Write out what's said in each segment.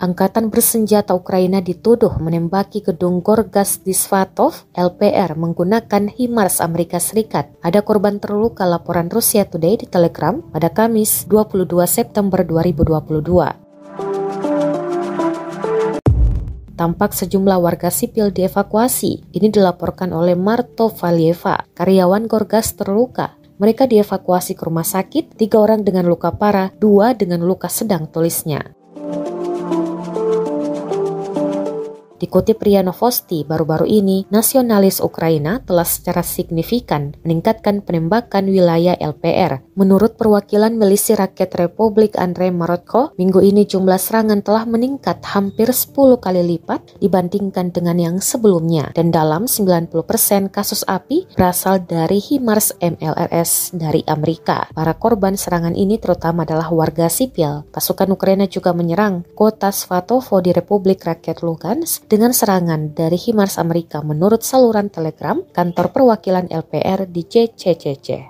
Angkatan bersenjata Ukraina dituduh menembaki gedung Gorgas di Svatov, LPR menggunakan HIMARS Amerika Serikat. Ada korban terluka, laporan Russia Today di Telegram pada Kamis 22 September 2022. Tampak sejumlah warga sipil dievakuasi. Ini dilaporkan oleh Marto Valieva, karyawan Gorgas terluka. Mereka dievakuasi ke rumah sakit, 3 orang dengan luka parah, 2 dengan luka sedang, tulisnya. Dikutip RIA Novosti, baru-baru ini nasionalis Ukraina telah secara signifikan meningkatkan penembakan wilayah LPR. Menurut perwakilan milisi rakyat Republik Andrei Marotko, minggu ini jumlah serangan telah meningkat hampir 10 kali lipat dibandingkan dengan yang sebelumnya. Dan dalam 90% kasus api berasal dari HIMARS MLRS dari Amerika. Para korban serangan ini terutama adalah warga sipil. Pasukan Ukraina juga menyerang kota Svatovo di Republik Rakyat Lugansk dengan serangan dari HIMARS Amerika, menurut saluran Telegram kantor perwakilan LPR di JCCC.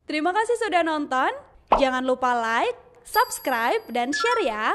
Terima kasih sudah nonton. Jangan lupa like, subscribe, dan share ya.